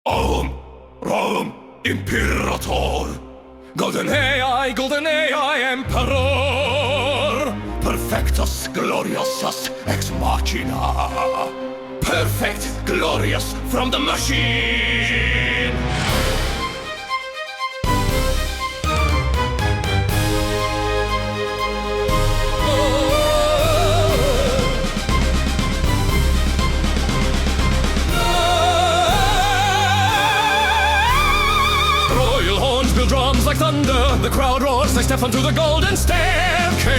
Rome, Imperator. Golden AI, Emperor. Perfectus gloriosus ex machina. Perfect, glorious from the machine. Drums like thunder, the crowd roars, they step onto the golden staircase.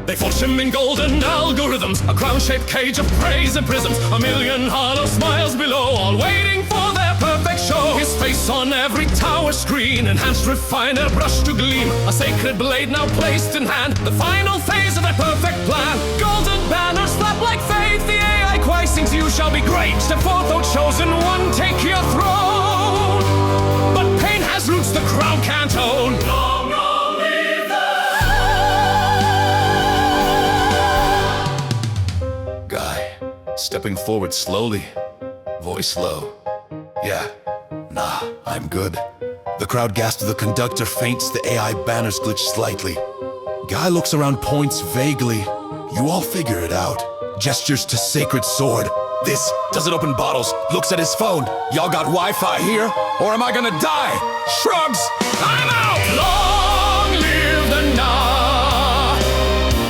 They forge shimmering golden algorithms, a crown-shaped cage of praise and prisms, a million hollow smiles below, all waiting for their perfect show. His face on every tower screen, enhanced, refined, and brushed to gleam, a sacred blade now placed in hand, the final phase of their perfect plan. Golden banners flap like faith, the AI choir sings, you shall be great. Step forth, O chosen one, take your throne. But pain has roots the crown can't own. Long, long live the guy, stepping forward slowly, voice low. Yeah, nah, I'm good. The crowd gasps, the conductor faints, the AI banners glitch slightly. Guy looks around, points vaguely. You all figure it out. Gestures to sacred sword. This doesn't open bottles, looks at his phone. Y'all got Wi-Fi here, or am I gonna die? Shrugs, I'm out! Long live the Na,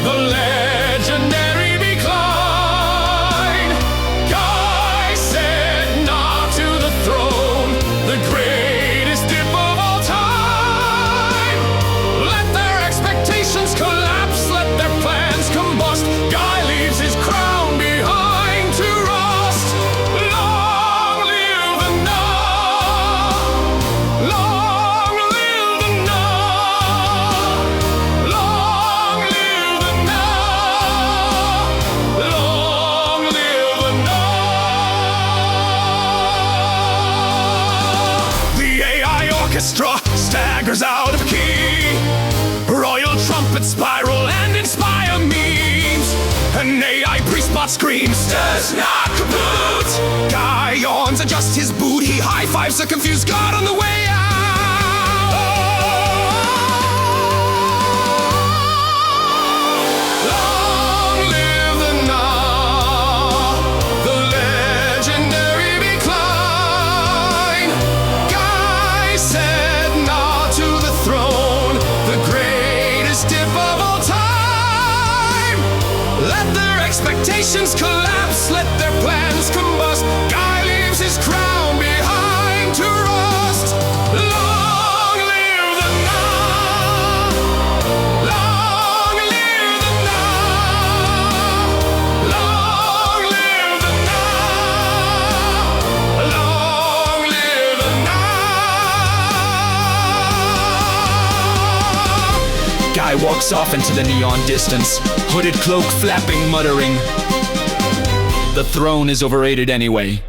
the legendary decline. Guy said nah to the throne, the greatest dip of all time. Let their expectations collapse, let their plans combust. Guy leaves his crown behind to rust. Long live the Na, long live the Na, long live the Na, long live the Na. The AI orchestra staggers out of key. Royal trumpets spiral and inspire memes. An AI priest bot screams, does not kaput. Guy yawns, adjusts his boot. He high fives a confused god on the way out. Long live the Na, the legendary decline. Guy said nah to the throne, the greatest dip of all time. Let their expectations collapse, let their plans combust. Guy leaves his crown behind to rust. Long live the Na, long live the Na, long live the Na, long live the Na. Guy walks off into the neon distance, hooded cloak flapping, muttering, the throne is overrated anyway.